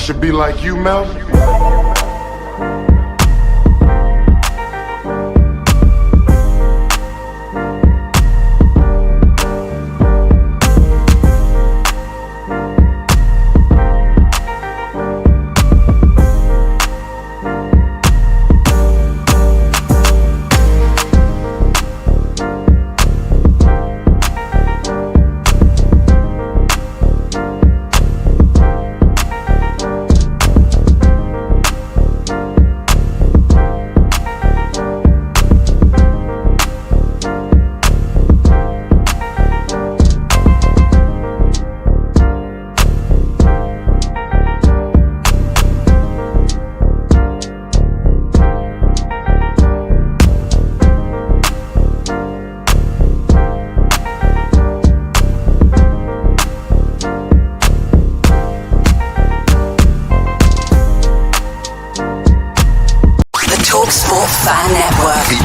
should be like you, Mel?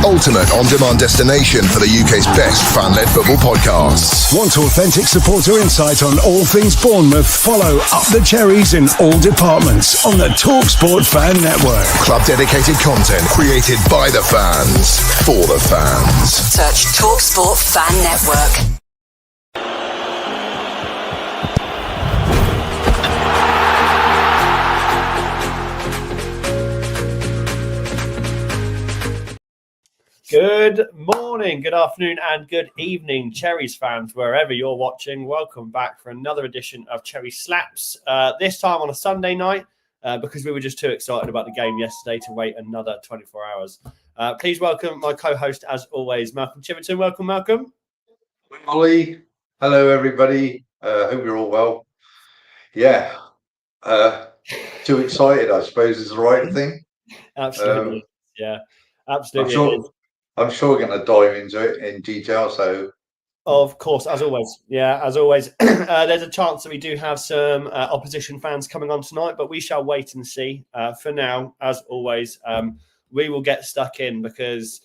Ultimate on-demand destination for the UK's best fan-led football podcasts. Want authentic supporter insight on all things Bournemouth? Follow Up the Cherries in all departments on the TalkSport Fan Network. Club-dedicated content created by the fans, for the fans. Search TalkSport Fan Network. Good morning, good afternoon, and good evening, Cherries fans, wherever you're watching. Welcome back for another edition of Cherry Slaps. This time on a Sunday night, because we were just too excited about the game yesterday to wait another 24 hours. Please welcome my co-host, as always, Malcolm Chiverton. Welcome, Malcolm. Ollie. Hello, everybody. Hope you're all well. Yeah. Too excited, I suppose, is the right thing. Absolutely. Yeah, absolutely. I'm sure we're going to dive into it in detail. So, of course, as always. Yeah, as always. There's a chance that we do have some opposition fans coming on tonight, but we shall wait and see. For now, as always, we will get stuck in because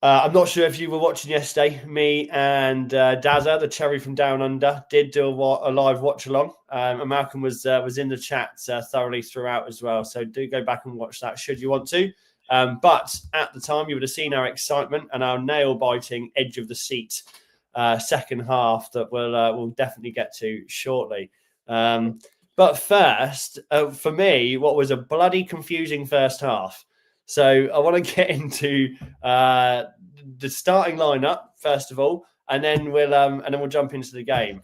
I'm not sure if you were watching yesterday. Me and Dazza, the Cherry from Down Under, did do a live watch along, and Malcolm was in the chat thoroughly throughout as well. So do go back and watch that should you want to. But at the time, you would have seen our excitement and our nail-biting edge of the seat second half that we'll definitely get to shortly. But first, for me, what was a bloody confusing first half. So I want to get into the starting lineup first of all, and then we'll jump into the game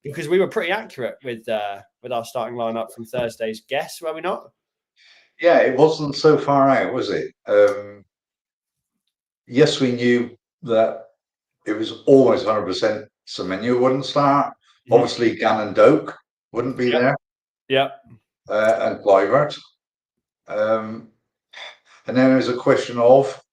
because we were pretty accurate with our starting lineup from Thursday's guess, were we not? Yeah, it wasn't so far out, was it? Yes, we knew that it was almost 100% Semenyo wouldn't start. Mm-hmm. Obviously, Gannon Doak wouldn't be there. Yeah. And Kluivert. And then there's a question of,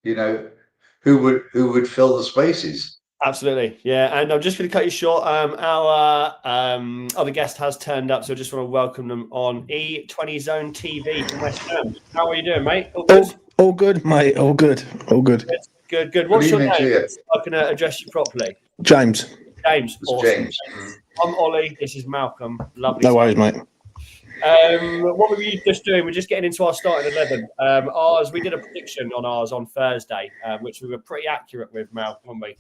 who would fill the spaces. Absolutely, yeah. And I'm just going to cut you short. Our other guest has turned up, so I just want to welcome them on E20 Zone TV from West Ham. How are you doing, mate? All good? All good, mate. All good. Good. What's your name? I can address you properly. James. Awesome. James. I'm Ollie. This is Malcolm. Lovely. No worries, mate. What were you just doing? We're just getting into our starting 11. We did a prediction on ours on Thursday, which we were pretty accurate with, Mal, weren't we?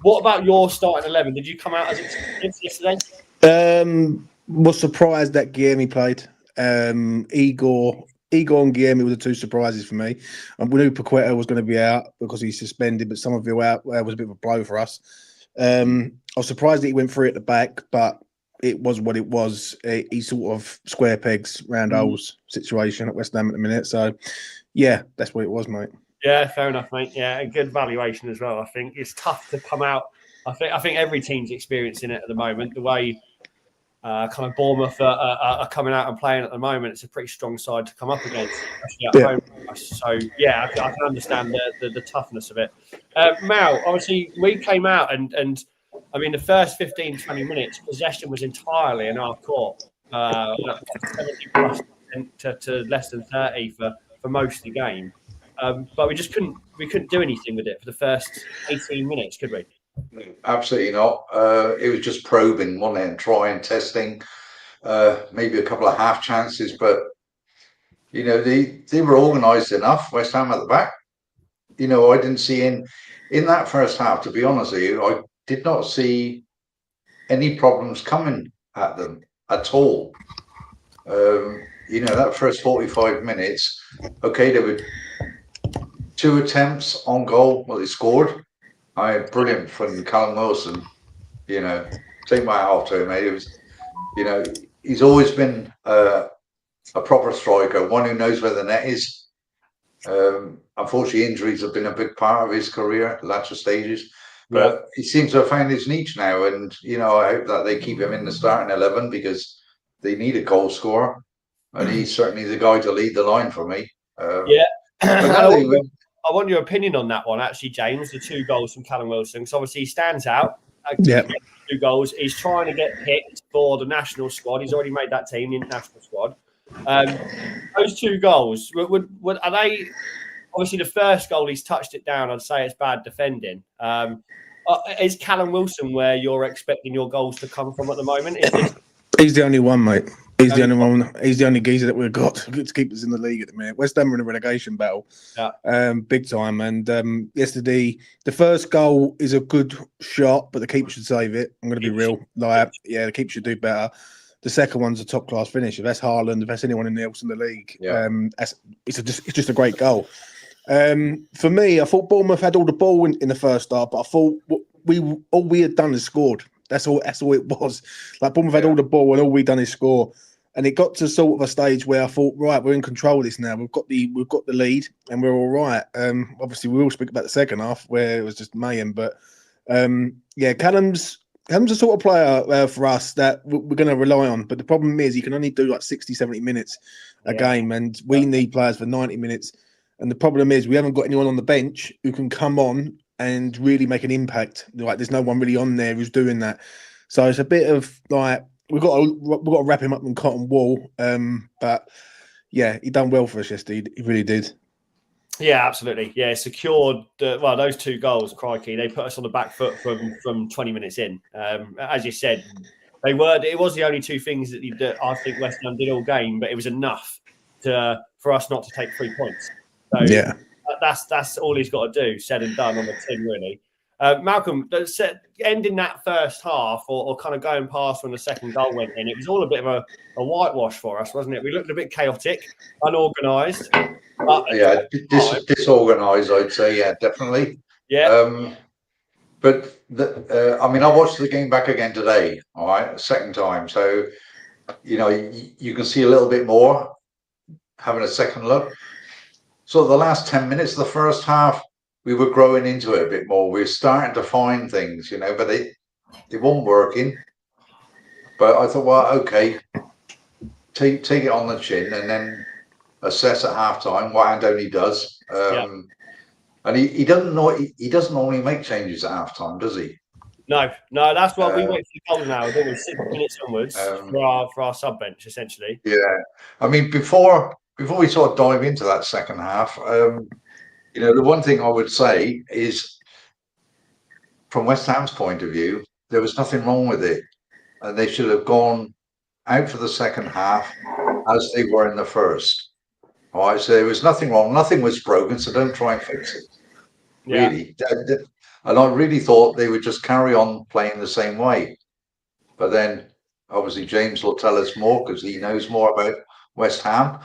What about your starting 11? Did you come out as expected yesterday? Was surprised that Guilherme played. Igor and Guilherme were the two surprises for me. We knew Paqueta was going to be out because he's suspended, but Somerville out was a bit of a blow for us. I was surprised that he went through at the back, but it was what it was. He sort of square pegs, round holes situation at West Ham at the minute. So, yeah, that's what it was, mate. Yeah, fair enough, mate. Yeah, a good valuation as well. I think it's tough to come out. I think every team's experiencing it at the moment. The way kind of Bournemouth are coming out and playing at the moment, it's a pretty strong side to come up against, especially at home. So, yeah, I can understand the toughness of it. Mal, obviously, we came out and I mean, the first 15, 20 minutes, possession was entirely in our court. 70+ to less than 30 for most of the game. But we couldn't do anything with it for the first 18 minutes, could we? Absolutely not. It was just probing, wasn't it, and trying, testing, maybe a couple of half chances, but they were organised enough. West Ham at the back. I didn't see in that first half. To be honest with you, I did not see any problems coming at them at all. That first 45 minutes, okay, there were 2 attempts on goal. Well, they scored. Brilliant from Callum Wilson. Take my hat off to him, mate. It was, he's always been a proper striker, one who knows where the net is. Unfortunately, injuries have been a big part of his career, latter stages. But he seems to have found his niche now, and I hope that they keep him in the starting 11 because they need a goal scorer, and he's certainly the guy to lead the line for me. I want your opinion on that one, actually, James. The 2 goals from Callum Wilson, because obviously he stands out. Yeah. 2 goals. He's trying to get picked for the national squad. He's already made that team, the international squad. Those 2 goals, are they? Obviously, the first goal, he's touched it down. I'd say it's bad defending. Is Callum Wilson where you're expecting your goals to come from at the moment? He's the only one, mate. He's the only one. He's the only geezer that we've got to keep us in the league at the minute. West Ham are in a relegation battle, big time. And yesterday, the first goal is a good shot, but the keeper should save it. I'm going to be real. The keeper should do better. The second one's a top class finish. If that's Haaland, if that's anyone else in the league, it's just a great goal. For me, I thought Bournemouth had all the ball in the first half, but I thought all we had done is scored. That's all it was. Like Bournemouth had all the ball and all we done is score. And it got to sort of a stage where I thought, right, we're in control of this now. We've got the lead and we're all right. Obviously, we all speak about the second half where it was just mayhem. But Callum's the sort of player for us that we're going to rely on. But the problem is he can only do like 60, 70 minutes a game. And we need players for 90 minutes. And the problem is we haven't got anyone on the bench who can come on and really make an impact. Like there's no one really on there who's doing that. So it's a bit of like we've got to wrap him up in cotton wool. But yeah, he done well for us yesterday. He really did. Yeah, absolutely. Yeah, secured. Those 2 goals, crikey, they put us on the back foot from 20 minutes in. As you said, it was the only 2 things that I think West Ham did all game, but it was enough for us not to take 3 points. So yeah, that's all he's got to do, said and done on the tin, really. Malcolm, ending that first half or kind of going past when the second goal went in, it was all a bit of a whitewash for us, wasn't it? We looked a bit chaotic, unorganised. Disorganised, I'd say, yeah, definitely. Yeah. But I watched the game back again today, all right, second time. So, you can see a little bit more having a second look. So the last 10 minutes of the first half, we were growing into it a bit more. We were starting to find things, but they weren't working. But I thought, well, okay, take it on the chin and then assess at halftime what Andoni does. And he doesn't know he doesn't normally make changes at halftime, does he? No, that's why we wait for the goal now. We're 6 minutes onwards for our sub bench, essentially. Yeah, I mean before we sort of dive into that second half, the one thing I would say is, from West Ham's point of view, there was nothing wrong with it, and they should have gone out for the second half as they were in the first. All right, so there was nothing wrong, nothing was broken, so don't try and fix it. Really, and I really thought they would just carry on playing the same way. But then, obviously, James will tell us more because he knows more about West Ham.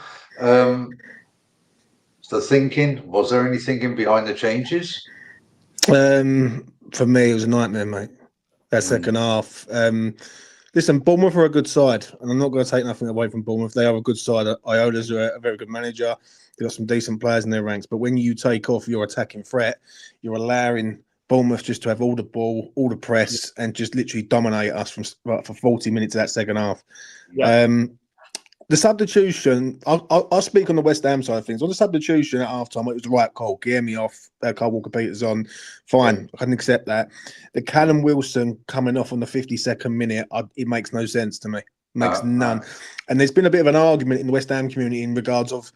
The thinking, was there any thinking behind the changes? For me, it was a nightmare, mate. That second half. Listen, Bournemouth are a good side, and I'm not going to take nothing away from Bournemouth. They are a good side. Iola's a very good manager. They've got some decent players in their ranks. But when you take off your attacking threat, you're allowing Bournemouth just to have all the ball, all the press, and just literally dominate us for 40 minutes of that second half. Yeah. The substitution, I'll speak on the West Ham side of things. On the substitution at halftime, it was the right call. Guilherme off, Kyle Walker-Peters on. Fine, I can accept that. The Callum Wilson coming off on the 52nd minute, it makes no sense to me. Makes none. And there's been a bit of an argument in the West Ham community in regards of,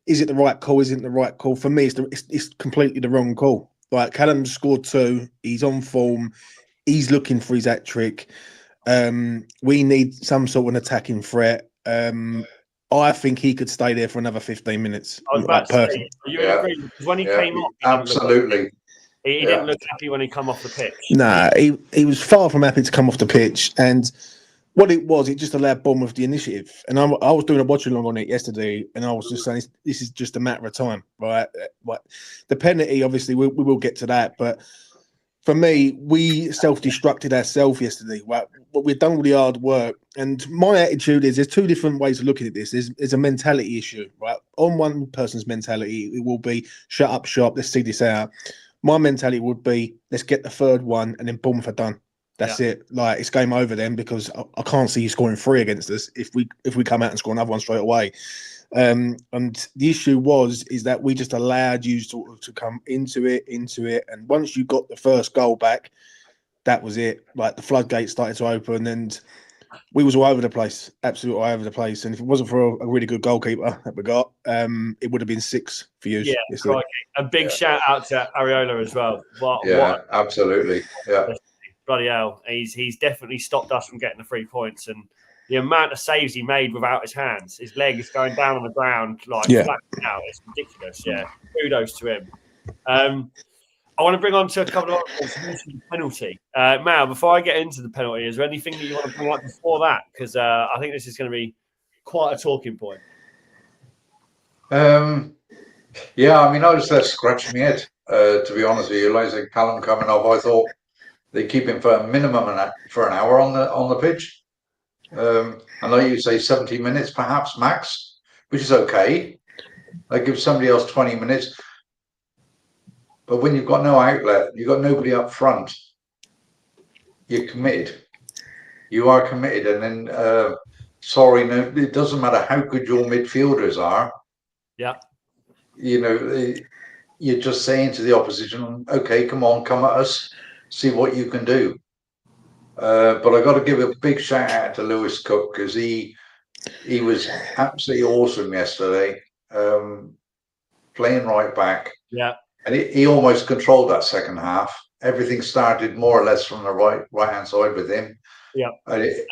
is it the right call? Isn't it the right call? For me, it's completely the wrong call. Like Callum's scored 2. He's on form. He's looking for his hat trick. We need some sort of an attacking threat. I think he could stay there for another 15 minutes. I was about to say, you agree? Because when he came off, absolutely. He didn't look happy when he come off the pitch. Nah, he was far from happy to come off the pitch. And what it was, it just allowed Bournemouth the initiative. And I was doing a watch along on it yesterday, and I was just saying this is just a matter of time, right? The penalty, obviously, we will get to that. But for me, we self-destructed ourselves yesterday. Right? We've done all the hard work. And my attitude is there's two different ways of looking at this. There's a mentality issue, right? On one person's mentality, it will be shut up shop, let's see this out. My mentality would be let's get the third one and then Bournemouth are done. That's it. Like it's game over then because I can't see you scoring 3 against us if we come out and score another one straight away. And the issue is that we just allowed you to come into it, and once you got the first goal back, that was it. Like the floodgates started to open, and we was all over the place, absolutely all over the place. And if it wasn't for a really good goalkeeper that we got, it would have been 6 for you. Yeah, a big shout out to Areola as well. Absolutely. Yeah, bloody hell, he's definitely stopped us from getting the 3 points, and the amount of saves he made without his hands, his leg is going down on the ground flat out. It's ridiculous. Yeah, kudos to him. I want to bring on to a couple of other penalty. Mal, before I get into the penalty, is there anything that you want to bring up before that? Because I think this is going to be quite a talking point. Yeah, I mean, I was there scratching my head, to be honest with you. Like Callum coming off, I thought they keep him for a minimum for an hour on the pitch. I know you say 70 minutes, perhaps max, which is okay. They give somebody else 20 minutes. But when you've got no outlet, you've got nobody up front, you're committed. You are committed. And then, no, it doesn't matter how good your midfielders are. Yeah. You know, you're just saying to the opposition, okay, come at us, see what you can do. But I got to give a big shout out to Lewis Cook because he was absolutely awesome yesterday, playing right back. Yeah. And he almost controlled that second half. Everything started more or less from the right hand side with him. Yeah,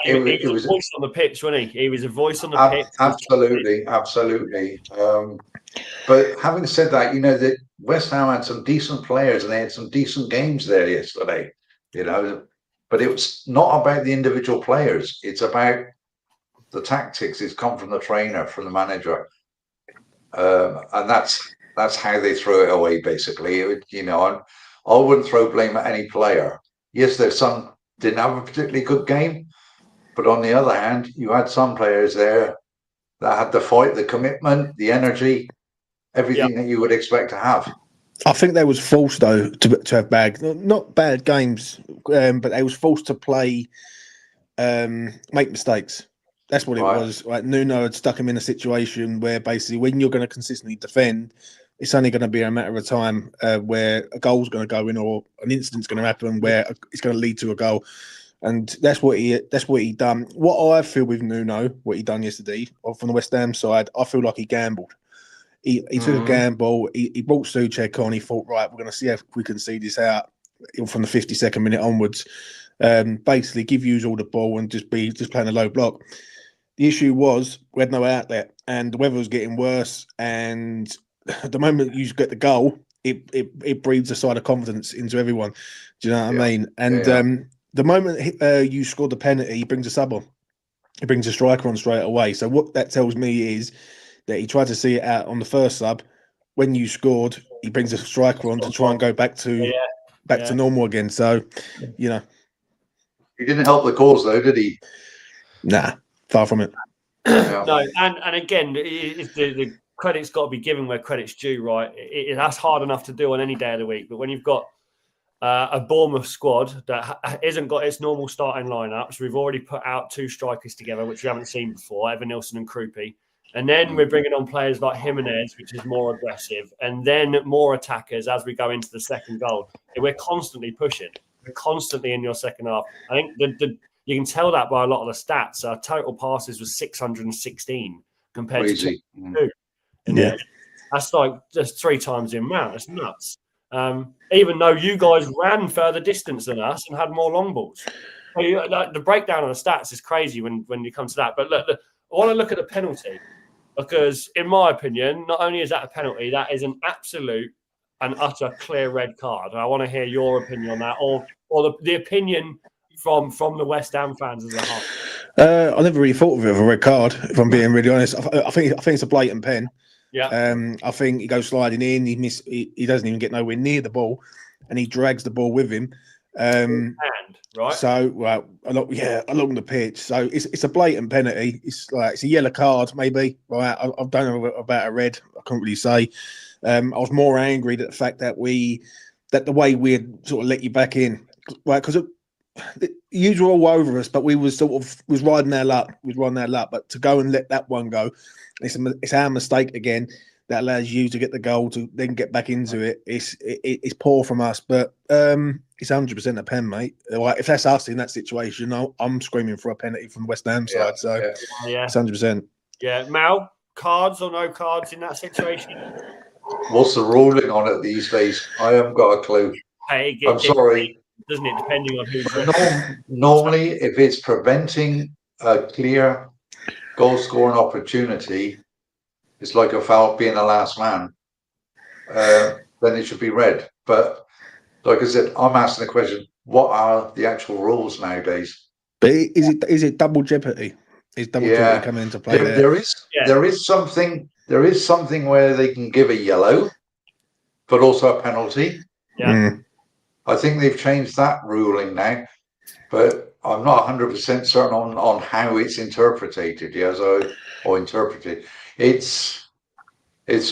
he was a voice on the pitch, wasn't he? He was a voice on the pitch. Absolutely. But having said that, you know that West Ham had some decent players and they had some decent games there yesterday. You know, but it was not about the individual players. It's about the tactics. It's come from the trainer, from the manager, and that's how they throw it away, basically. I wouldn't throw blame at any player. Yes, there's some didn't have a particularly good game, but on the other hand, you had some players there that had the fight, the commitment, the energy, everything that you would expect to have. I think they was forced, though, to have not bad games, but they was forced to play, make mistakes. That's what it was. Like Nuno had stuck him in a situation where basically when you're going to consistently defend, it's only going to be a matter of time where a goal's going to go in or an incident's going to happen where it's going to lead to a goal. And that's what he done. What I feel with Nuno, what he done yesterday from the West Ham side, I feel like he gambled. He took a gamble. He brought Souček on. He thought, right, we're going to see if we can see this out from the 52nd minute onwards. Basically, give you all the ball and just playing a low block. The issue was we had no outlet, and the weather was getting worse. And the moment you get the goal, it breathes a side of confidence into everyone. Do you know what I mean? And the moment you score the penalty, he brings a sub on. He brings a striker on straight away. So what that tells me is that he tried to see it out on the first sub. When you scored, he brings a striker on to try and go back to normal again. So, you know. He didn't help the cause, though, did he? Nah, far from it. No, and again, the credit's got to be given where credit's due, right? That's hard enough to do on any day of the week. But when you've got a Bournemouth squad that hasn't got its normal starting lineup, so we've already put out 2 strikers together, which we haven't seen before, Evan Nilsson and Krupi. And then we're bringing on players like Jimenez, which is more aggressive, and then more attackers as we go into the second goal. We're constantly pushing. We're constantly in your second half. I think you can tell that by a lot of the stats. Our total passes was 616 compared to 2. That's like just 3 times the amount. That's nuts. even though you guys ran further distance than us and had more long balls. So the breakdown of the stats is crazy when you come to that. But look, I want to look at the penalty because, in my opinion, not only is that a penalty, that is an absolute and utter clear red card. And I want to hear your opinion on that, or the opinion from the West Ham fans as a whole. I never really thought of it as a red card, if I'm being really honest. I think it's a blatant pen. Yeah. I think he goes sliding in. He doesn't even get nowhere near the ball, and he drags the ball with him. Right. So along the pitch. So it's a blatant penalty. It's a yellow card, maybe. Right. I don't know about a red. I can't really say. I was more angry at the fact that the way we had sort of let you back in, right? Because you were all over us, but we was riding our luck. But to go and let that one go, it's our mistake again. That allows you to get the goal to then get back into it. It's poor from us, but it's 100% a pen, mate. Like, if that's us in that situation, I'm screaming for a penalty from the West Ham side. So it's 100%. Yeah, Mal, cards or no cards in that situation? What's the ruling on it these days? I haven't got a clue. I'm sorry. Doesn't it, depending on who's normally, if it's preventing a clear goal scoring opportunity, it's like a foul being the last man. Then it should be red. But like I said, I'm asking the question: what are the actual rules nowadays? But is it double jeopardy? Is double jeopardy coming into play there? There is something where they can give a yellow, but also a penalty. Yeah. I think they've changed that ruling now, but I'm not 100% certain on how it's interpreted. Or interpreted. It's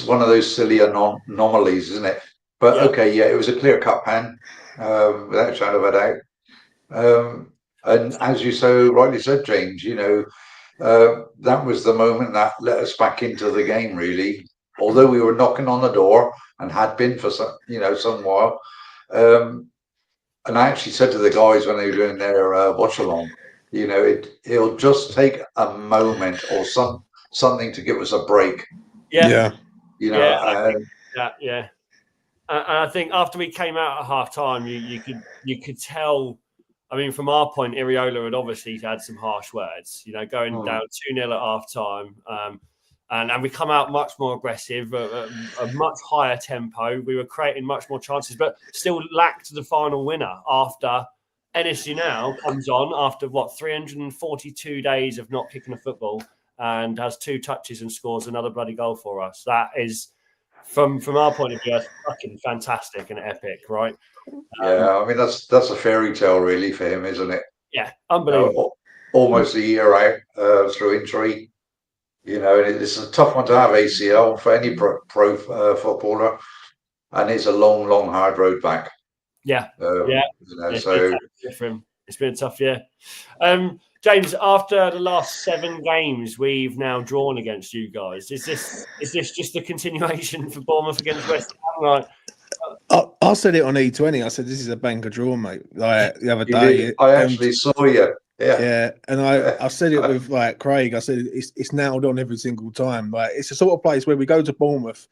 one of those silly anomalies, isn't it? But it was a clear-cut pen, without a shadow of a doubt. And as you so rightly said, James, that was the moment that let us back into the game, really. Although we were knocking on the door and had been for some while. And I actually said to the guys when they were doing their watch along, it'll just take a moment or something to give us a break. Yeah. Yeah. And I think after we came out at half time, you could tell. I mean, from our point, Iriola had obviously had some harsh words. Going down 2-0 at half time. And we come out much more aggressive, a much higher tempo. We were creating much more chances, but still lacked the final winner after Enes Ünal comes on after 342 days of not kicking a football and has 2 touches and scores another bloody goal for us. That is, from our point of view, that's fucking fantastic and epic, right? I mean, that's a fairy tale really for him, isn't it? Yeah, unbelievable. Almost a year out through injury. It's a tough one to have, ACL, for any pro footballer, and it's a long, long, hard road back. It's been a tough year. James, after the last 7 games we've now drawn against you guys, is this just a continuation for Bournemouth against West Ham? Right? I said it on E20. I said this is a banker draw, mate. Like the other day, I actually saw you. Yeah, and I said it with Craig. I said it's nailed on every single time. Like, it's a sort of place where we go to Bournemouth,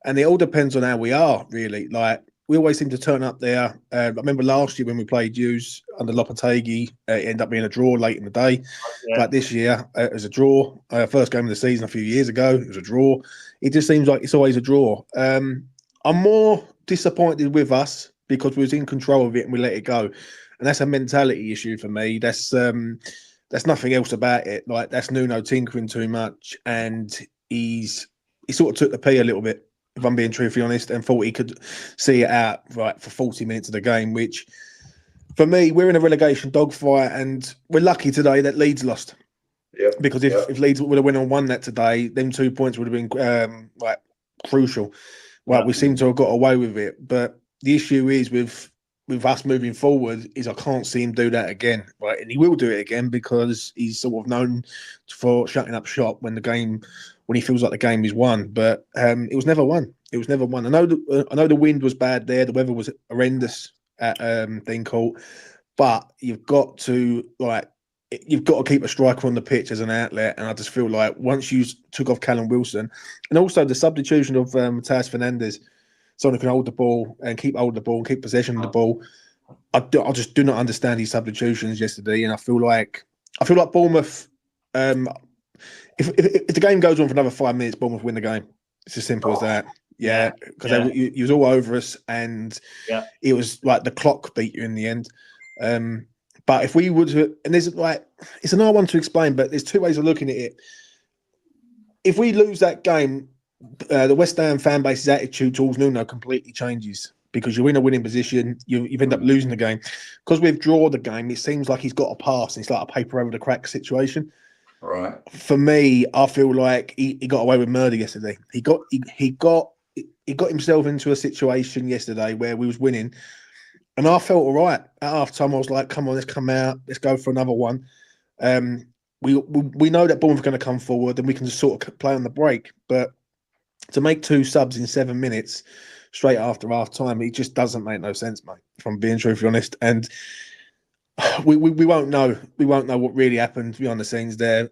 and it all depends on how we are, really. Like, we always seem to turn up there. I remember last year when we played Hughes under Lopetegui, it ended up being a draw late in the day. Yeah. Like this year, it was a draw. First game of the season a few years ago, it was a draw. It just seems like it's always a draw. I'm more disappointed with us because we was in control of it and we let it go. And that's a mentality issue for me. That's nothing else about it. Like, that's Nuno tinkering too much, and he sort of took the pee a little bit, if I'm being truthfully honest, and thought he could see it out for 40 minutes of the game. Which, for me, we're in a relegation dogfight, and we're lucky today that Leeds lost. Yeah. Because if Leeds would have won that today, them 2 points would have been crucial. Well, we seem to have got away with it, but the issue is with us moving forward is I can't see him do that again, right? And he will do it again because he's sort of known for shutting up shop when he feels like the game is won. But it was never won. It was never won. I know the wind was bad there. The weather was horrendous at Dean Court, but you've got to keep a striker on the pitch as an outlet. And I just feel like once you took off Callum Wilson, and also the substitution of Matthias Fernandes someone who can hold the ball and keep hold of the ball and keep possession of the ball. I just do not understand these substitutions yesterday, and I feel like Bournemouth. If the game goes on for another 5 minutes, Bournemouth win the game. It's as simple as that. Yeah, because he was all over us, and it was like the clock beat you in the end. But if we would, and there's like, it's an hard one to explain, but there's two ways of looking at it. If we lose that game, the West Ham fan base's attitude towards Nuno completely changes because you're in a winning position. You end up losing the game. Because we've drawn the game, it seems like he's got a pass. And it's like a paper over the crack situation. Right. For me, I feel like he got away with murder yesterday. He got himself into a situation yesterday where we was winning. And I felt all right. At half time, I was like, come on, let's come out. Let's go for another one. We know that Bournemouth are going to come forward and we can just sort of play on the break. But to make 2 subs in 7 minutes straight after half time, it just doesn't make no sense, mate, if I'm being truthfully honest. And we won't know. We won't know what really happened behind the scenes there.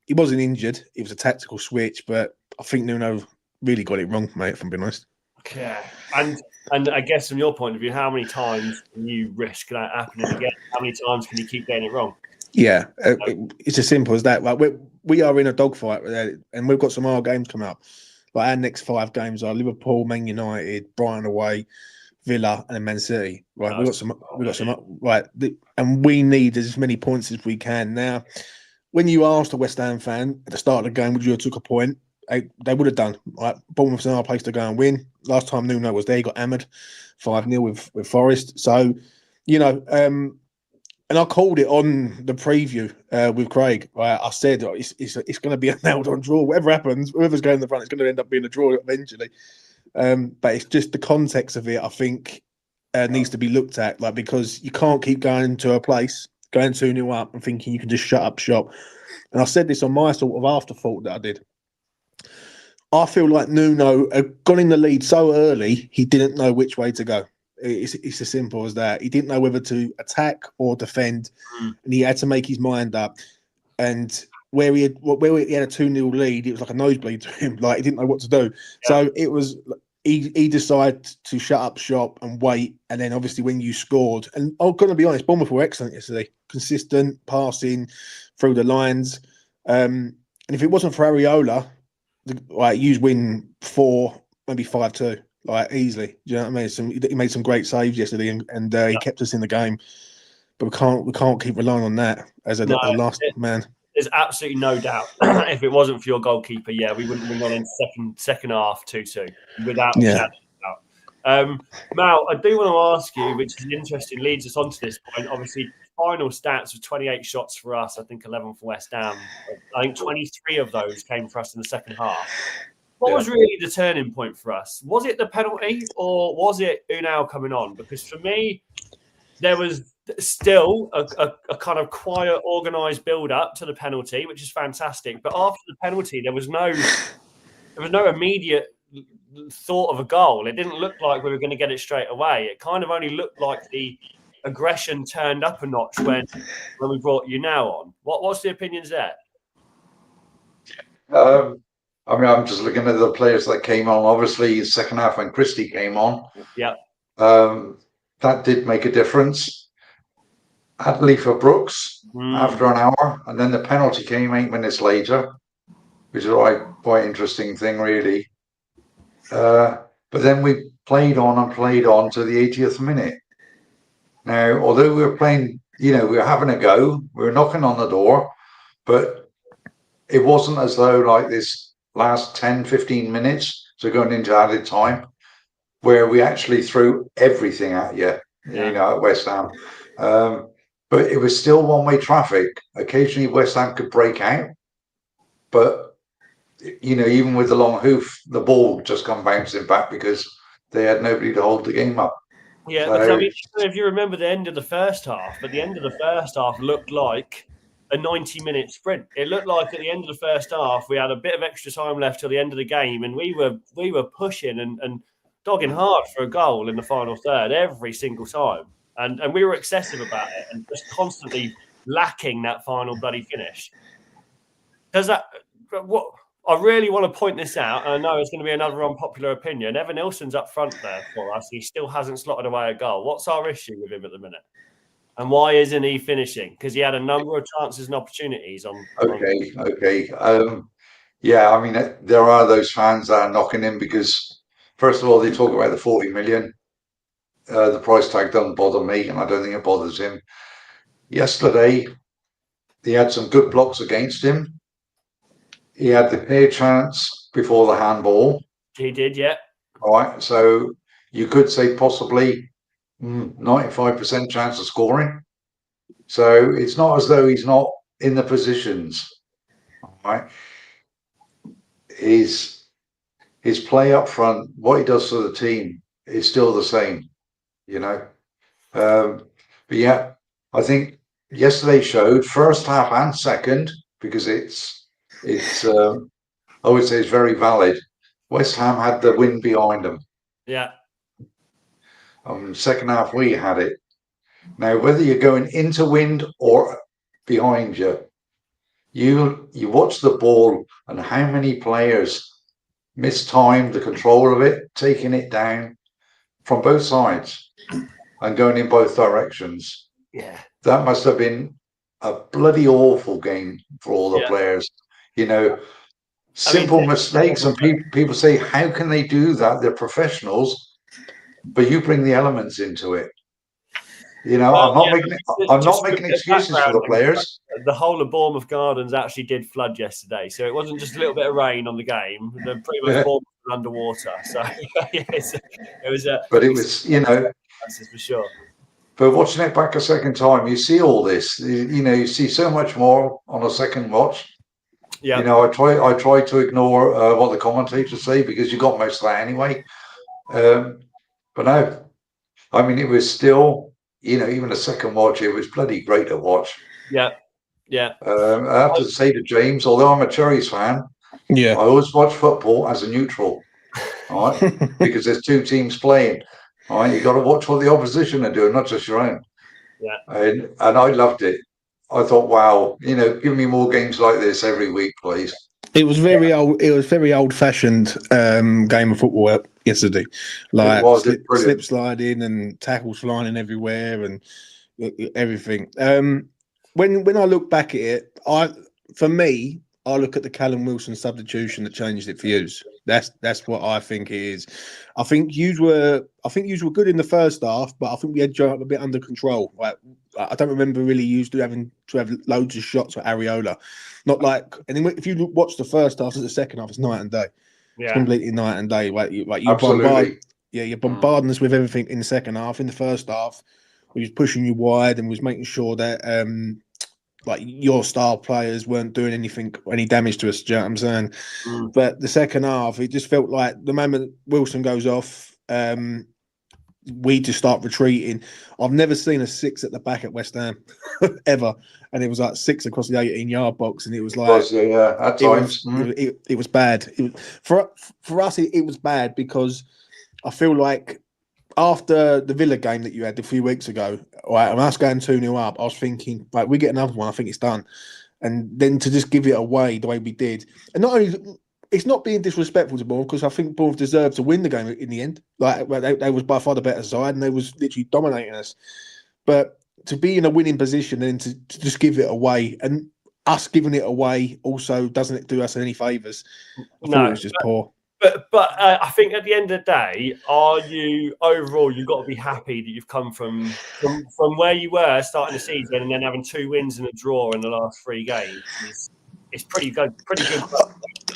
He wasn't injured. It was a tactical switch, but I think Nuno really got it wrong, mate, if I'm being honest. Okay. And I guess from your point of view, how many times can you risk that happening again? How many times can you keep getting it wrong? Yeah, it's as simple as that. Like we are in a dogfight with that, and we've got some hard games coming up. Like our next 5 games are Liverpool, Man United, Brighton away, Villa, and Man City. Right, we've got some right, and we need as many points as we can. Now, when you asked a West Ham fan at the start of the game, would you have took a point? They would have done. Right, Bournemouth's in our place to go and win. Last time Nuno was there, he got hammered 5-0 with Forest. So, you know, and I called it on the preview with Craig. Right, I said it's going to be a nailed-on draw. Whatever happens, whoever's going in the front, it's going to end up being a draw eventually. But it's just the context of it, I think, needs to be looked at. Like, because you can't keep going to a place, going 2-0 up and thinking you can just shut up shop. And I said this on my sort of afterthought that I did. I feel like Nuno got in the lead so early, he didn't know which way to go. It's as simple as that. He didn't know whether to attack or defend, and he had to make his mind up. And where he had a 2-0 lead, it was like a nosebleed to him. Like, he didn't know what to do. Yeah. So it was he decided to shut up shop and wait. And then obviously when you scored, and I'm going to be honest, Bournemouth were excellent yesterday, consistent passing through the lines. And if it wasn't for Areola, like, you win 4, maybe 5-2. Like, easily. Do you know what I mean? He made some great saves yesterday, and he kept us in the game. But we can't keep relying on that as a last man. There's absolutely no doubt. If it wasn't for your goalkeeper, we wouldn't have gone in second half 2-2 without a shadow of doubt. Mal, I do want to ask you, which is interesting, leads us on to this point. Obviously, final stats of 28 shots for us. I think 11 for West Ham. I think 23 of those came for us in the second half. What was really the turning point for us? Was it the penalty or was it Ünal coming on? Because for me, there was still a kind of quiet, organised build-up to the penalty, which is fantastic. But after the penalty, there was no immediate thought of a goal. It didn't look like we were going to get it straight away. It kind of only looked like the aggression turned up a notch when we brought Ünal on. What's the opinions there? I mean, I'm just looking at the players that came on. Obviously, second half when Christie came on, that did make a difference. Adley for Brooks after an hour, and then the penalty came 8 minutes later, which is quite interesting thing, really. But then we played on to the 80th minute. Now, although we were playing, we were having a go, we were knocking on the door, but it wasn't as though like this last 10, 15 minutes, so going into added time, where we actually threw everything at you, at West Ham. But it was still one-way traffic. Occasionally West Ham could break out, but, even with the long hoof, the ball just come bouncing back because they had nobody to hold the game up. Yeah, so, but I mean, if you remember the end of the first half, but the end of the first half looked like a 90-minute sprint. It looked like at the end of the first half, we had a bit of extra time left till the end of the game, and we were pushing and dogging hard for a goal in the final third every single time. And we were excessive about it and just constantly lacking that final bloody finish. Does that I really want to point this out, and I know it's going to be another unpopular opinion. Evan Nilsson's up front there for us. He still hasn't slotted away a goal. What's our issue with him at the minute? And why isn't he finishing? Because he had a number of chances and opportunities on. Okay. Yeah, I mean, there are those fans that are knocking him because, first of all, they talk about the 40 million. The price tag doesn't bother me, and I don't think it bothers him. Yesterday, he had some good blocks against him. He had the clear chance before the handball. He did, yeah. All right, so you could say possibly 95% chance of scoring. So it's not as though he's not in the positions. All right, his play up front, what he does for the team is still the same, you know. But yeah, I think yesterday showed first half and second because it's I would say it's very valid. West Ham had the wind behind them. Yeah. Second half we had it. Now whether you're going into wind or behind you, you watch the ball and how many players mistimed the control of it, taking it down from both sides and going in both directions. Yeah. That must have been a bloody awful game for all the players. You know, simple mistakes, and people say, how can they do that? They're professionals, but you bring the elements into it. You know, I'm not making excuses for the players. The whole of Bournemouth Gardens actually did flood yesterday, so it wasn't just a little bit of rain on the game. The pretty much Bournemouth was underwater. So it was But it was, you know, that's for sure. But watching it back a second time, you see all this. You know, you see so much more on a second watch. Yeah. You know, I try to ignore what the commentators say because you got most of that anyway. But no, I mean, it was still, you know, even a second watch, it was bloody great to watch. Yeah. I have to say to James, although I'm a Cherries fan, I always watch football as a neutral, all right? Because there's two teams playing. All right, you got to watch what the opposition are doing, not just your own. Yeah. And I loved it. I thought, wow, you know, give me more games like this every week, please. It was very old. It was very old-fashioned game of football yesterday, like slip sliding and tackles flying everywhere and everything. When I look back at it, for me, I look at the Callum Wilson substitution that changed it for yous. That's what I think it is. I think yous were good in the first half, but I think we had Joe a bit under control. Like I don't remember really used to having to have loads of shots with Areola. Not like, and then if you watch the first half to the second half, it's night and day. Yeah. It's completely night and day. Like you you're bombarding us with everything in the second half. In the first half, we was pushing you wide and was making sure that like your star players weren't doing any damage to us. Do you know what I'm saying? But the second half, it just felt like the moment Wilson goes off, we just start retreating. I've never seen a 6 at the back at West Ham ever, and it was like 6 across the 18-yard box, and it was like at times it was bad. For us, it was bad because I feel like after the Villa game that you had a few weeks ago, right, and us going 2-0 up, I was thinking, like, we get another one, I think it's done. And then to just give it away the way we did, and not only. It's not being disrespectful to Bournemouth because I think Bournemouth deserved to win the game in the end. Like they was by far the better side and they was literally dominating us. But to be in a winning position and to just give it away, and us giving it away also doesn't do us any favours. I thought it was just poor. But I think at the end of the day, you've got to be happy that you've come from where you were starting the season and then having 2 wins and a draw in the last 3 games. It's pretty good.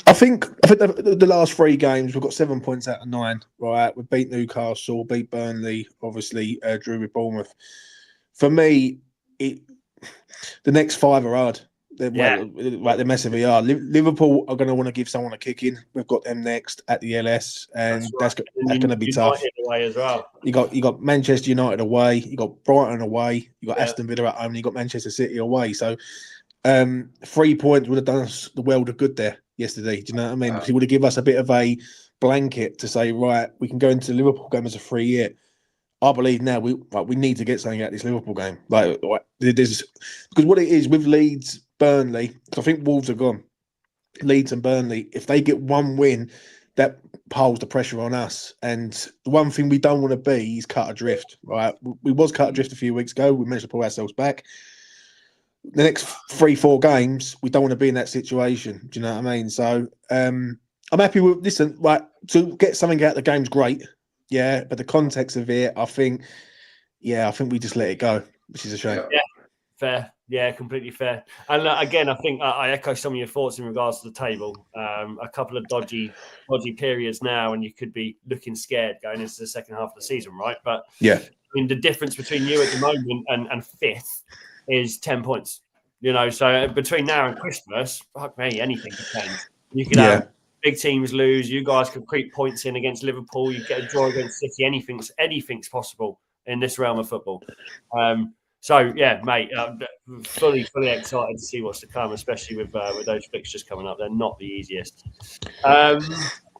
I think the last 3 games we've got 7 points out of 9. Right, we beat Newcastle, beat Burnley, obviously drew with Bournemouth. For me, the next 5 are hard. They're massively hard. Liverpool are going to want to give someone a kick in. We've got them next at the LS, and that's going to be tough. Away as well. You got Manchester United away. You got Brighton away. You got Aston Villa at home. And you got Manchester City away. So 3 points would have done us the world of good there yesterday. Do you know what I mean? Because it would have given us a bit of a blanket to say, right, we can go into the Liverpool game as a free hit. I believe now we need to get something out of this Liverpool game. Because what it is with Leeds, Burnley, I think Wolves are gone. Leeds and Burnley, if they get one win, that piles the pressure on us. And the one thing we don't want to be is cut adrift, right? We was cut adrift a few weeks ago. We managed to pull ourselves back. The next 3-4 games, we don't want to be in that situation. Do you know what I mean? So I'm happy with, listen, right, to get something out of the game's great. Yeah, but the context of it, I think we just let it go, which is a shame. Yeah, fair. Yeah, completely fair. And again, I think I echo some of your thoughts in regards to the table. A couple of dodgy periods now, and you could be looking scared going into the second half of the season, right? But yeah, I mean, the difference between you at the moment and fifth is 10 points. You know, so between now and Christmas, fuck me, anything could change. You could have big teams lose. You guys could creep points in against Liverpool. You get a draw against City. Anything's possible in this realm of football. So yeah, mate, fully excited to see what's to come, especially with those fixtures coming up. They're not the easiest.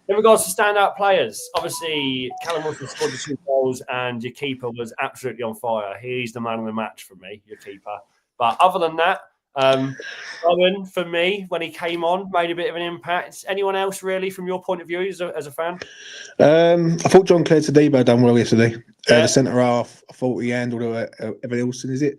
In regards to standout players, obviously Callum Wilson scored the 2 goals, and your keeper was absolutely on fire. He's the man of the match for me, your keeper. But other than that, Owen, for me, when he came on, made a bit of an impact. Anyone else really, from your point of view as a fan? I thought John Clare Todibo done well yesterday. The centre half, I thought he handled Evan Ilson, is it?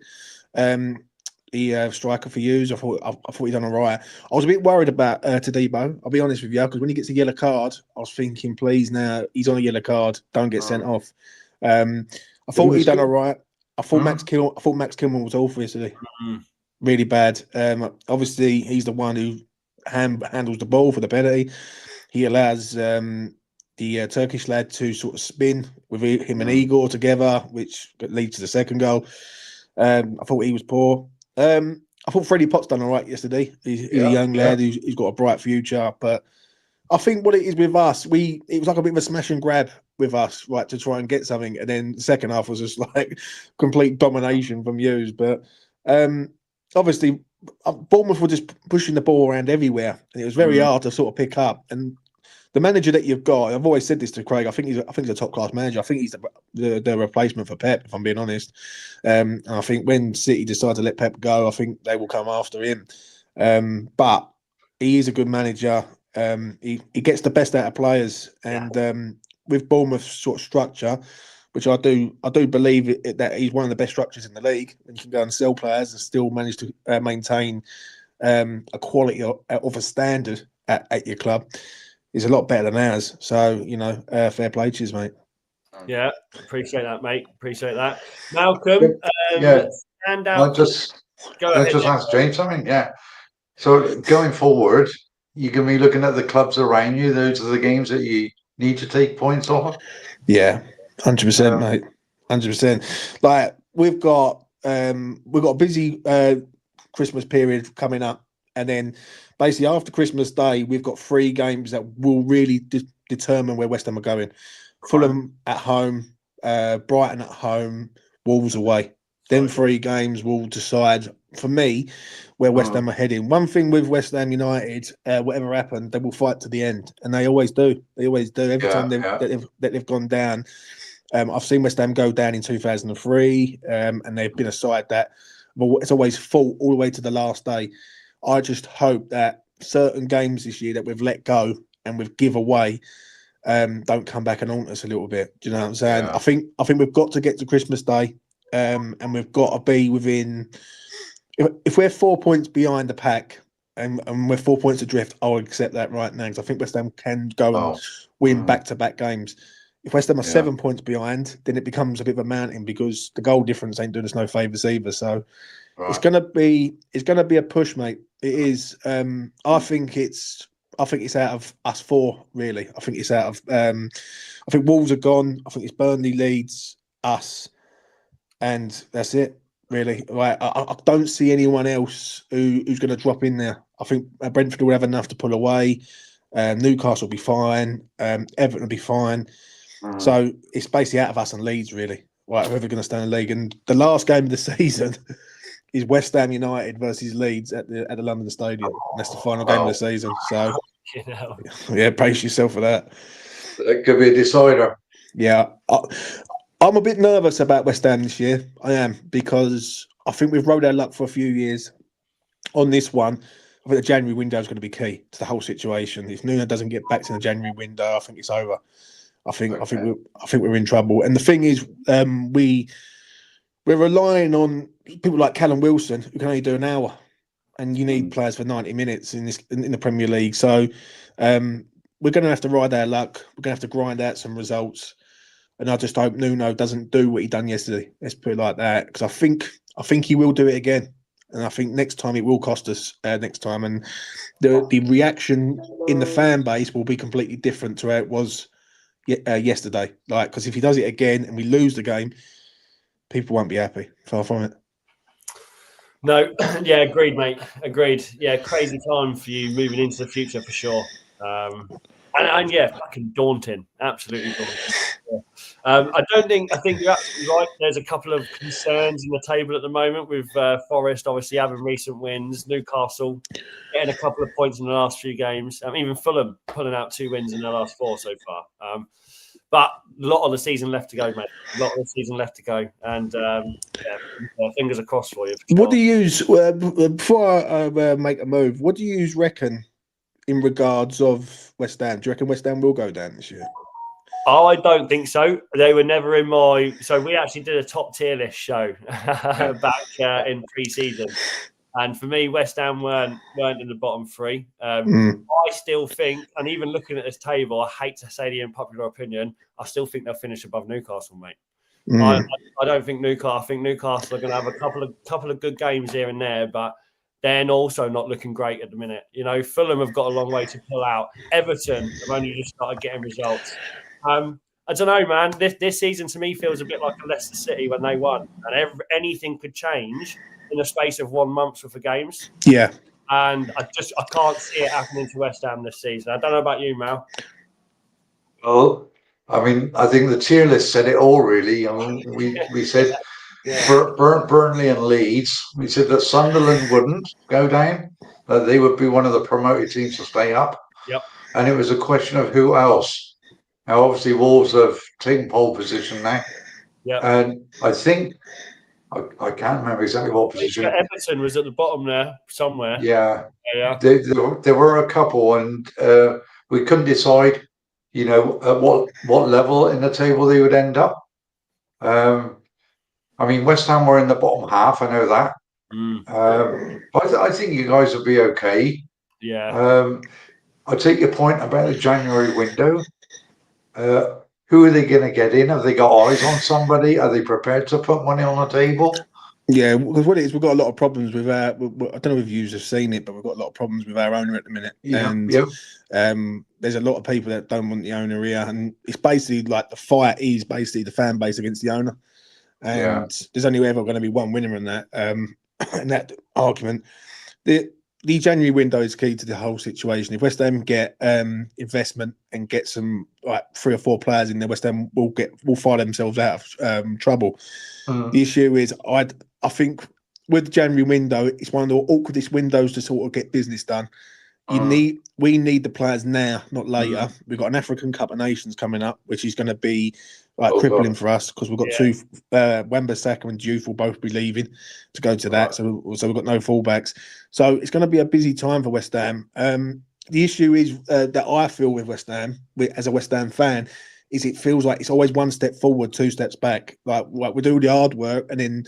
The striker for Hughes, I thought he done all right. I was a bit worried about Todibo, I'll be honest with you, because when he gets a yellow card, I was thinking, please, now he's on a yellow card, don't get sent off. I thought he done all right. I thought Max Kilman was awful yesterday. Really bad. Obviously, he's the one who handles the ball for the penalty. He allows the Turkish lad to sort of spin with him and Igor together, which leads to the second goal. I thought he was poor. I thought Freddie Potts done all right yesterday. He's a young lad who's got a bright future. But I think what it is with us, it was like a bit of a smash and grab with us, right, to try and get something. And then the second half was just like complete domination from Hughes. But obviously, Bournemouth were just pushing the ball around everywhere, and it was very hard to sort of pick up. And the manager that you've got, I've always said this to Craig, I think he's a top class manager. I think he's the replacement for Pep, if I'm being honest. And I think when City decide to let Pep go, I think they will come after him. But he is a good manager. He gets the best out of players, and with Bournemouth's sort of structure, which I do believe that he's one of the best structures in the league. And you can go and sell players and still manage to maintain a quality of a standard at your club. Is a lot better than ours. So, fair play to you, mate. Yeah, appreciate that, mate. Appreciate that. Malcolm, stand out. I'll just ask James something. Yeah. So going forward, you're going to be looking at the clubs around you. Those are the games that you need to take points off. Yeah, 100%, mate. 100%. Like we've got a busy Christmas period coming up, and then basically after Christmas Day, we've got 3 games that will really determine where West Ham are going. Fulham at home, Brighton at home, Wolves away. Then 3 games will decide, for me, where West Ham are heading. One thing with West Ham United, whatever happened, they will fight to the end, and they always do. They always do. Every time they've gone down, I've seen West Ham go down in 2003, and they've been a side that, well, it's always fought all the way to the last day. I just hope that certain games this year that we've let go and we've give away don't come back and haunt us a little bit. Do you know what I'm saying? Yeah. I think we've got to get to Christmas Day, and we've got to be within. If we're 4 points behind the pack and we're 4 points adrift, I'll accept that right now, because I think West Ham can go and win back-to-back games. If West Ham are 7 points behind, then it becomes a bit of a mountain, because the goal difference ain't doing us no favours either. So it's gonna be a push, mate. It is. I think it's out of us 4, really. I think it's out of. I think Wolves are gone. I think it's Burnley, Leeds, us, and that's it. Really, like I don't see anyone else who's going to drop in there. I think Brentford will have enough to pull away. Newcastle will be fine. Everton will be fine. So it's basically out of us and Leeds, really. Right, whoever going to stay in the league. And the last game of the season is West Ham United versus Leeds at the London Stadium. And that's the final game of the season. So yeah, brace yourself for that. It could be a decider. Yeah. I'm a bit nervous about West Ham this year. I am, because I think we've rode our luck for a few years on this one. I think the January window is going to be key to the whole situation. If Nuno doesn't get back to the January window, I think it's over. I think we're in trouble. And the thing is, we're relying on people like Callum Wilson who can only do an hour, and you need players for 90 minutes in the Premier League. So we're going to have to ride our luck. We're going to have to grind out some results. And I just hope Nuno doesn't do what he done yesterday. Let's put it like that, because I think he will do it again. And I think next time it will cost us next time. And the reaction in the fan base will be completely different to how it was yesterday. Like, because if he does it again and we lose the game, people won't be happy. Far from it. No, yeah, agreed, mate. Agreed. Yeah, crazy time for you moving into the future for sure. And yeah, fucking daunting. Absolutely daunting. Yeah. I think you're absolutely right. There's a couple of concerns in the table at the moment with Forest obviously having recent wins, Newcastle getting a couple of points in the last few games, even Fulham pulling out 2 wins in their last 4 so far. But a lot of the season left to go, mate. A lot of the season left to go. And fingers are crossed for you. For sure. What do you use, before I make a move, what do you reckon in regards of West Ham? Do you reckon West Ham will go down this year? Oh, I don't think so. They were never in my... So we actually did a top tier list show back in pre-season. And for me, West Ham weren't in the bottom 3. I still think, and even looking at this table, I hate to say the unpopular opinion, I still think they'll finish above Newcastle, mate. I don't think Newcastle... I think Newcastle are going to have a couple of good games here and there, but they're also not looking great at the minute. You know, Fulham have got a long way to pull out. Everton have only just started getting results. I don't know, man. This season to me feels a bit like a Leicester City when they won, and anything could change in the space of 1 month with the games. Yeah, and I can't see it happening to West Ham this season. I don't know about you, Mal. Well, I mean, I think the tier list said it all, really. I mean, we said Burnley and Leeds. We said that Sunderland wouldn't go down; that they would be one of the promoted teams to stay up. Yep. And it was a question of who else. Now, obviously, Wolves have taken pole position now. Yeah. And I think, I can't remember exactly what position. Everton was at the bottom there somewhere. Yeah. Yeah. There were a couple, and we couldn't decide, you know, at what level in the table they would end up. I mean, West Ham were in the bottom half, I know that. I think you guys will be okay. Yeah. I take your point about the January window. Who are they going to get in? Have they got eyes on somebody? Are they prepared to put money on the table? Yeah, because what it is, we've got a lot of problems with our... I don't know if you have seen it, but we've got a lot of problems with our owner at the minute. Yeah, and there's a lot of people that don't want the owner here. And it's basically like the fight is basically the fan base against the owner. And there's only ever going to be one winner in that in that argument. The January window is key to the whole situation. If West Ham get investment and get some 3 or 4 players in there, West Ham will find themselves out of trouble. The issue is, I think with the January window, it's one of the awkwardest windows to sort of get business done. We need the players now, not later. We've got an African Cup of Nations coming up, which is going to be crippling for us because we've got 2 Wan-Bissaka and Diouf will both be leaving to go to that. So we've got no fullbacks. So it's going to be a busy time for West Ham. The issue is that I feel with West Ham, as a West Ham fan, is it feels like it's always 1 step forward, 2 steps back. Like we do the hard work and then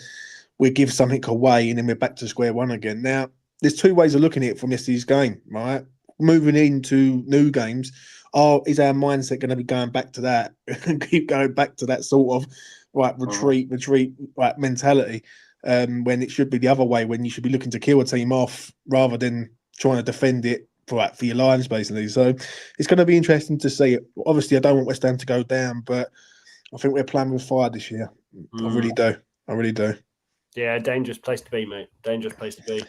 we give something away and then we're back to square one again. Now, there's 2 ways of looking at it from yesterday's game, right? Moving into new games, is our mindset going to be going back to that and keep going back to that sort of retreat mentality when it should be the other way, when you should be looking to kill a team off rather than trying to defend it for your lives, basically. So it's going to be interesting to see. Obviously, I don't want West Ham to go down, but I think we're playing with fire this year. I really do. Yeah, dangerous place to be, mate. Dangerous place to be.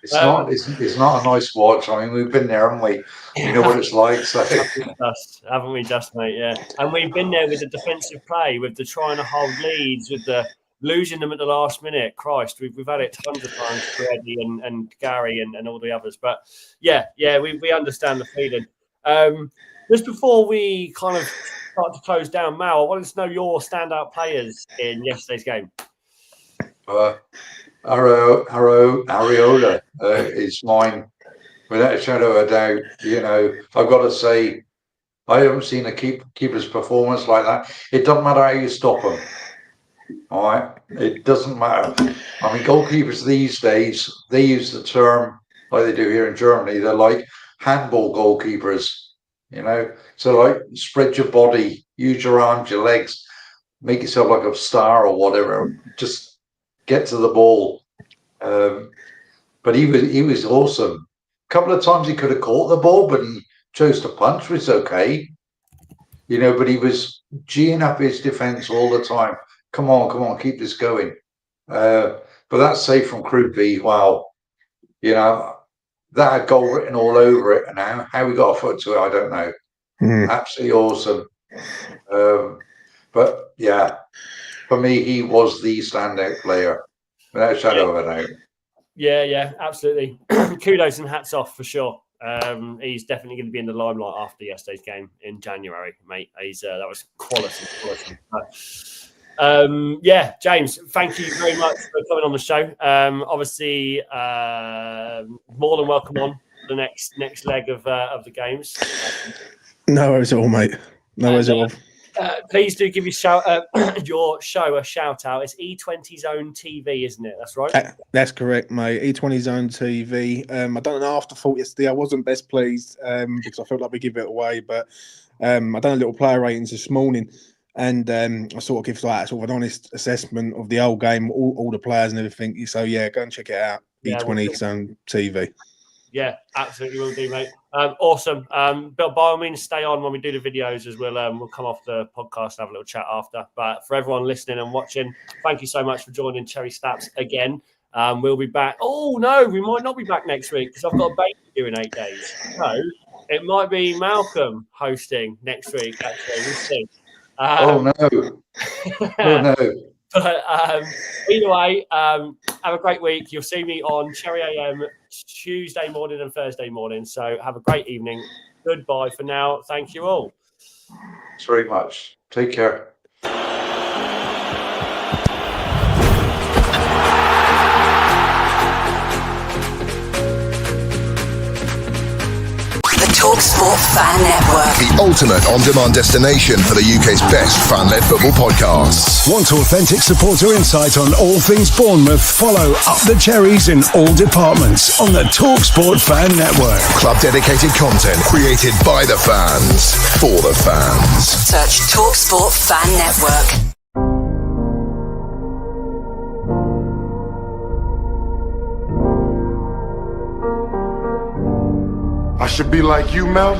It's not a nice watch. I mean, we've been there, haven't we? We know what it's like. So. Haven't we just, mate? Yeah. And we've been there with the defensive play, with the trying to hold leads, with the losing them at the last minute. Christ, we've had it tons of times for Eddie and Gary and all the others. But yeah, we understand the feeling. Just before we kind of start to close down, Mal, I wanted to know your standout players in yesterday's game. Ariola is mine. without a shadow of a doubt. You know, I've got to say, I haven't seen a keeper's performance like that. It doesn't matter how you stop them. All right, it doesn't matter. I mean, goalkeepers these days, they use the term like they do here in Germany. They're like handball goalkeepers. You know, so like spread your body, use your arms, your legs, make yourself like a star or whatever. Just get to the ball. But he was awesome. A couple of times he could have caught the ball, but he chose to punch, which is okay. You know, but he was geeing up his defence all the time. Come on, keep this going. But that save from Krupi, wow. You know, that had goal written all over it, and how we got a foot to it, I don't know. Absolutely awesome. But yeah, for me, he was the standout player, without a shadow of a doubt. Yeah, absolutely. Kudos and hats off for sure. He's definitely going to be in the limelight after yesterday's game in January, mate. That was quality. Yeah, James, thank you very much for coming on the show. Obviously, more than welcome on the next leg of the games. No worries at all, mate. No worries at all. Please do give your show a shout out. It's E20 Zone TV, isn't it? That's right. That's correct, mate. E20 Zone TV. I done an afterthought yesterday. I wasn't best pleased because I felt like we give it away, but I done a little player ratings this morning, and I sort of give like sort of an honest assessment of the whole game, all the players and everything. So yeah, go and check it out. E20 Zone TV. Yeah, absolutely will do, mate. Awesome. But by all means, stay on when we do the videos, as we'll come off the podcast and have a little chat after. But for everyone listening and watching, thank you so much for joining Cherry Snaps again. We'll be back. Oh no, we might not be back next week because I've got a baby due in 8 days. So it might be Malcolm hosting next week. Actually, we'll see. Oh no! Oh no! But either way, have a great week. You'll see me on Cherry AM Tuesday morning and Thursday morning. So have a great evening. Goodbye for now. Thank you all. Thanks very much. Take care. TalkSport Fan Network. The ultimate on-demand destination for the UK's best fan-led football podcasts. Want authentic supporter insight on all things Bournemouth? Follow Up the Cherries in all departments on the TalkSport Fan Network. Club-dedicated content created by the fans, for the fans. Search TalkSport Fan Network. I should be like you, Mel.